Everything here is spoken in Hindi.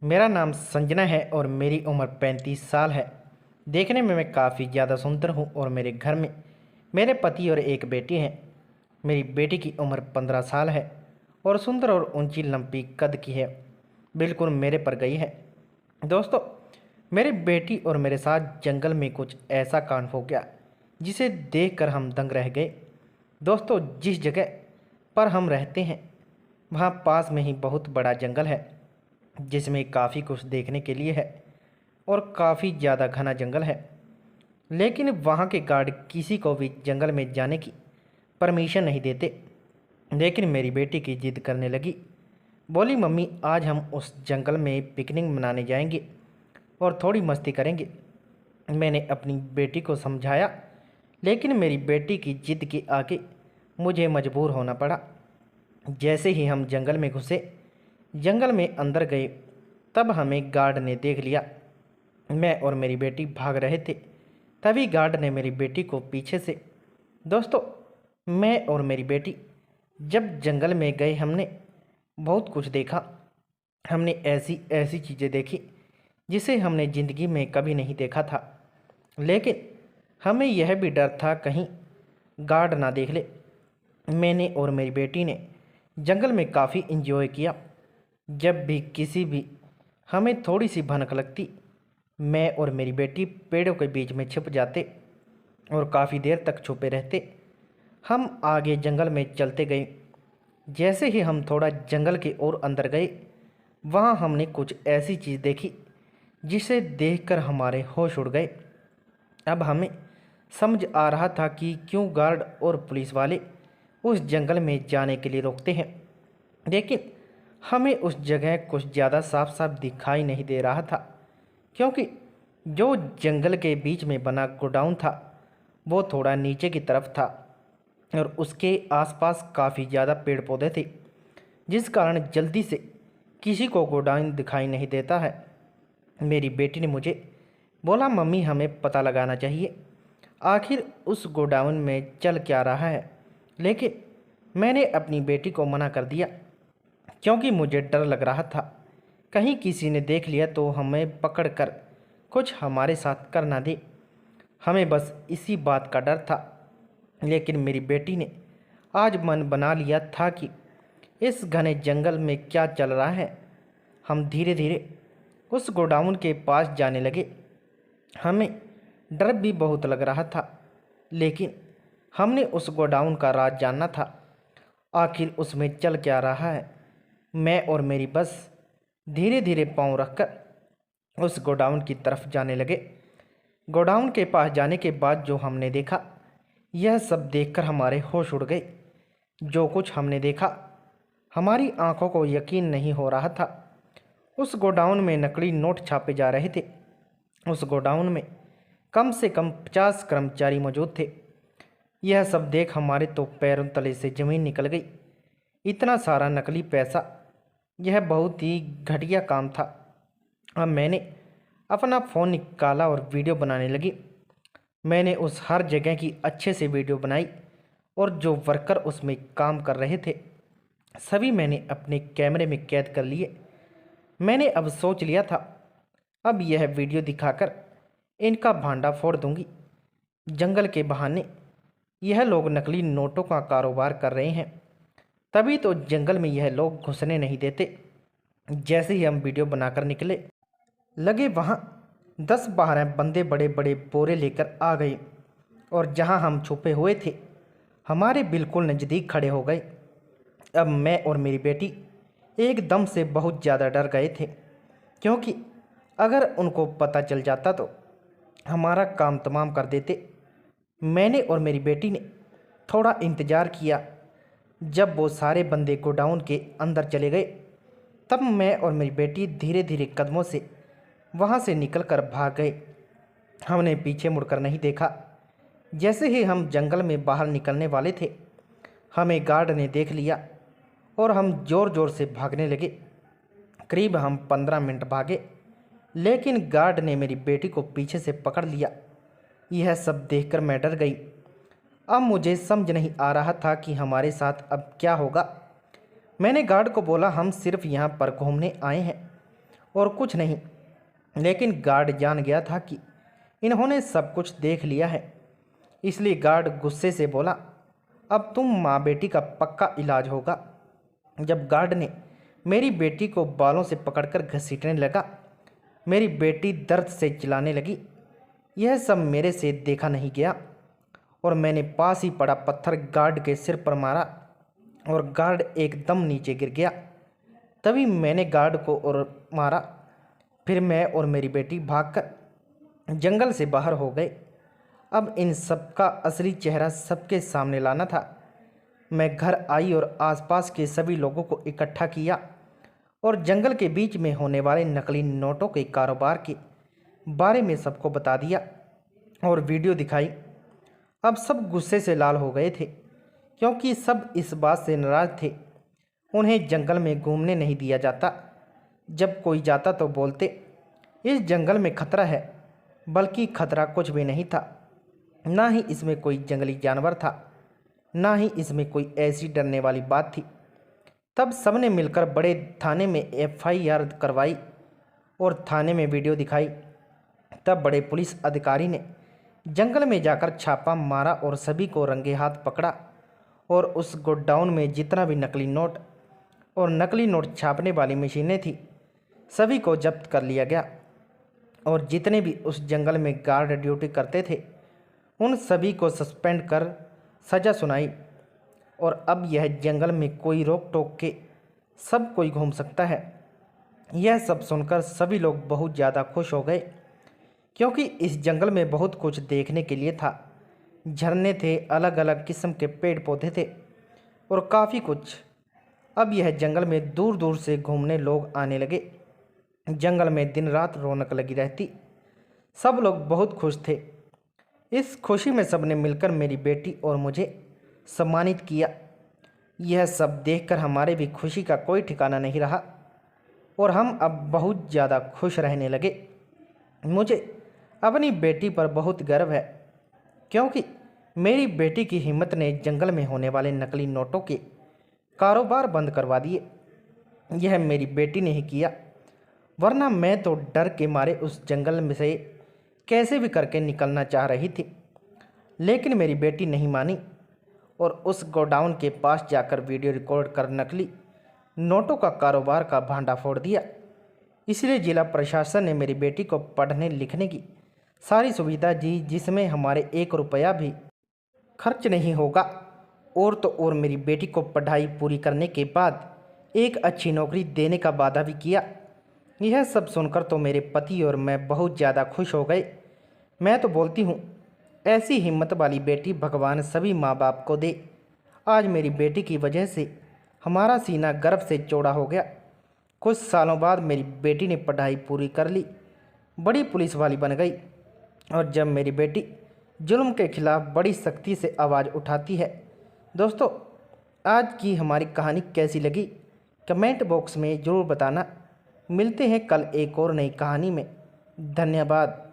मेरा नाम संजना है और मेरी उम्र 35 साल है। देखने में मैं काफ़ी ज़्यादा सुंदर हूँ और मेरे घर में मेरे पति और एक बेटी है। मेरी बेटी की उम्र 15 साल है और सुंदर और ऊंची लंबी कद की है, बिल्कुल मेरे पर गई है। दोस्तों, मेरी बेटी और मेरे साथ जंगल में कुछ ऐसा कांड हो गया जिसे देखकर हम दंग रह गए। दोस्तों, जिस जगह पर हम रहते हैं वहाँ पास में ही बहुत बड़ा जंगल है जिसमें काफ़ी कुछ देखने के लिए है और काफ़ी ज़्यादा घना जंगल है। लेकिन वहाँ के गार्ड किसी को भी जंगल में जाने की परमिशन नहीं देते। लेकिन मेरी बेटी की जिद करने लगी, बोली मम्मी आज हम उस जंगल में पिकनिक मनाने जाएंगे और थोड़ी मस्ती करेंगे। मैंने अपनी बेटी को समझाया, लेकिन मेरी बेटी की जिद के आगे मुझे मजबूर होना पड़ा। जैसे ही हम जंगल में घुसे, जंगल में अंदर गए, तब हमें गार्ड ने देख लिया। मैं और मेरी बेटी भाग रहे थे, तभी गार्ड ने मेरी बेटी को पीछे से। दोस्तों, मैं और मेरी बेटी जब जंगल में गए हमने बहुत कुछ देखा। हमने ऐसी ऐसी चीज़ें देखी जिसे हमने ज़िंदगी में कभी नहीं देखा था। लेकिन हमें यह भी डर था कहीं गार्ड ना देख ले। मैंने और मेरी बेटी ने जंगल में काफ़ी इंजॉय किया। जब भी किसी भी हमें थोड़ी सी भनक लगती, मैं और मेरी बेटी पेड़ों के बीच में छिप जाते और काफ़ी देर तक छुपे रहते। हम आगे जंगल में चलते गए। जैसे ही हम थोड़ा जंगल के ओर अंदर गए, वहाँ हमने कुछ ऐसी चीज़ देखी जिसे देखकर हमारे होश उड़ गए। अब हमें समझ आ रहा था कि क्यों गार्ड और पुलिस वाले उस जंगल में जाने के लिए रोकते हैं। लेकिन हमें उस जगह कुछ ज़्यादा साफ साफ दिखाई नहीं दे रहा था, क्योंकि जो जंगल के बीच में बना गोडाउन था वो थोड़ा नीचे की तरफ था और उसके आसपास काफ़ी ज़्यादा पेड़ पौधे थे, जिस कारण जल्दी से किसी को गोडाउन दिखाई नहीं देता है। मेरी बेटी ने मुझे बोला मम्मी हमें पता लगाना चाहिए आखिर उस गोडाउन में चल क्या रहा है। लेकिन मैंने अपनी बेटी को मना कर दिया, क्योंकि मुझे डर लग रहा था कहीं किसी ने देख लिया तो हमें पकड़ कर कुछ हमारे साथ कर ना दे। हमें बस इसी बात का डर था। लेकिन मेरी बेटी ने आज मन बना लिया था कि इस घने जंगल में क्या चल रहा है। हम धीरे धीरे उस गोडाउन के पास जाने लगे। हमें डर भी बहुत लग रहा था, लेकिन हमने उस गोडाउन का राज जानना था। आखिर उसमें चल क्या रहा है। मैं और मेरी बस धीरे धीरे पांव रखकर उस गोडाउन की तरफ जाने लगे। गोडाउन के पास जाने के बाद जो हमने देखा, यह सब देखकर हमारे होश उड़ गए। जो कुछ हमने देखा, हमारी आंखों को यकीन नहीं हो रहा था। उस गोडाउन में नकली नोट छापे जा रहे थे। उस गोडाउन में कम से कम 50 कर्मचारी मौजूद थे। यह सब देख हमारे तो पैरों तले से ज़मीन निकल गई। इतना सारा नकली पैसा, यह बहुत ही घटिया काम था। अब मैंने अपना फ़ोन निकाला और वीडियो बनाने लगी। मैंने उस हर जगह की अच्छे से वीडियो बनाई और जो वर्कर उसमें काम कर रहे थे सभी मैंने अपने कैमरे में कैद कर लिए। मैंने अब सोच लिया था, अब यह वीडियो दिखाकर इनका भांडा फोड़ दूंगी। जंगल के बहाने यह लोग नकली नोटों का कारोबार कर रहे हैं, तभी तो जंगल में यह लोग घुसने नहीं देते। जैसे ही हम वीडियो बनाकर निकले, लगे वहाँ 10-12 बंदे बड़े बड़े बोरे लेकर आ गए और जहाँ हम छुपे हुए थे हमारे बिल्कुल नज़दीक खड़े हो गए। अब मैं और मेरी बेटी एकदम से बहुत ज़्यादा डर गए थे, क्योंकि अगर उनको पता चल जाता तो हमारा काम तमाम कर देते। मैंने और मेरी बेटी ने थोड़ा इंतज़ार किया। जब वो सारे बंदे गोडाउन के अंदर चले गए, तब मैं और मेरी बेटी धीरे धीरे कदमों से वहाँ से निकलकर भाग गए। हमने पीछे मुड़कर नहीं देखा। जैसे ही हम जंगल में बाहर निकलने वाले थे, हमें गार्ड ने देख लिया और हम ज़ोर ज़ोर से भागने लगे। करीब हम 15 मिनट भागे, लेकिन गार्ड ने मेरी बेटी को पीछे से पकड़ लिया। यह सब देखकर मैं डर गई। अब मुझे समझ नहीं आ रहा था कि हमारे साथ अब क्या होगा। मैंने गार्ड को बोला हम सिर्फ यहाँ पर घूमने आए हैं और कुछ नहीं। लेकिन गार्ड जान गया था कि इन्होंने सब कुछ देख लिया है, इसलिए गार्ड गुस्से से बोला, अब तुम माँ बेटी का पक्का इलाज होगा। जब गार्ड ने मेरी बेटी को बालों से पकड़कर घसीटने लगा, मेरी बेटी दर्द से चिल्लाने लगी। यह सब मेरे से देखा नहीं गया और मैंने पास ही पड़ा पत्थर गार्ड के सिर पर मारा और गार्ड एकदम नीचे गिर गया। तभी मैंने गार्ड को और मारा। फिर मैं और मेरी बेटी भागकर जंगल से बाहर हो गए। अब इन सब का असली चेहरा सबके सामने लाना था। मैं घर आई और आसपास के सभी लोगों को इकट्ठा किया और जंगल के बीच में होने वाले नकली नोटों के कारोबार के बारे में सबको बता दिया और वीडियो दिखाई। अब सब गुस्से से लाल हो गए थे, क्योंकि सब इस बात से नाराज थे। उन्हें जंगल में घूमने नहीं दिया जाता। जब कोई जाता तो बोलते, इस जंगल में खतरा है, बल्कि खतरा कुछ भी नहीं था। ना ही इसमें कोई जंगली जानवर था, ना ही इसमें कोई ऐसी डरने वाली बात थी। तब सबने मिलकर बड़े थाने में FIR करवाई और थाने में वीडियो दिखाई। तब बड़े पुलिस अधिकारी ने जंगल में जाकर छापा मारा और सभी को रंगे हाथ पकड़ा और उस गोडाउन में जितना भी नकली नोट और नकली नोट छापने वाली मशीनें थी, सभी को जब्त कर लिया गया और जितने भी उस जंगल में गार्ड ड्यूटी करते थे, उन सभी को सस्पेंड कर सज़ा सुनाई। और अब यह जंगल में कोई रोक टोक के सब कोई घूम सकता है। यह सब सुनकर सभी लोग बहुत ज़्यादा खुश हो गए, क्योंकि इस जंगल में बहुत कुछ देखने के लिए था। झरने थे, अलग अलग किस्म के पेड़ पौधे थे और काफ़ी कुछ। अब यह जंगल में दूर दूर से घूमने लोग आने लगे। जंगल में दिन रात रौनक लगी रहती। सब लोग बहुत खुश थे। इस खुशी में सबने मिलकर मेरी बेटी और मुझे सम्मानित किया। यह सब देखकर हमारे भी खुशी का कोई ठिकाना नहीं रहा और हम अब बहुत ज़्यादा खुश रहने लगे। मुझे अपनी बेटी पर बहुत गर्व है, क्योंकि मेरी बेटी की हिम्मत ने जंगल में होने वाले नकली नोटों के कारोबार बंद करवा दिए। यह मेरी बेटी ने ही किया, वरना मैं तो डर के मारे उस जंगल में से कैसे भी करके निकलना चाह रही थी। लेकिन मेरी बेटी नहीं मानी और उस गोडाउन के पास जाकर वीडियो रिकॉर्ड कर नकली नोटों का कारोबार का भांडा फोड़ दिया। इसलिए जिला प्रशासन ने मेरी बेटी को पढ़ने लिखने की सारी सुविधा दी, जिसमें हमारे 1 रुपया भी खर्च नहीं होगा। और तो और मेरी बेटी को पढ़ाई पूरी करने के बाद एक अच्छी नौकरी देने का वादा भी किया। यह सब सुनकर तो मेरे पति और मैं बहुत ज़्यादा खुश हो गए। मैं तो बोलती हूँ, ऐसी हिम्मत वाली बेटी भगवान सभी माँ बाप को दे। आज मेरी बेटी की वजह से हमारा सीना गर्व से चौड़ा हो गया। कुछ सालों बाद मेरी बेटी ने पढ़ाई पूरी कर ली, बड़ी पुलिस वाली बन गई। और जब मेरी बेटी जुल्म के खिलाफ बड़ी सख्ती से आवाज़ उठाती है। दोस्तों, आज की हमारी कहानी कैसी लगी कमेंट बॉक्स में ज़रूर बताना। मिलते हैं कल एक और नई कहानी में। धन्यवाद।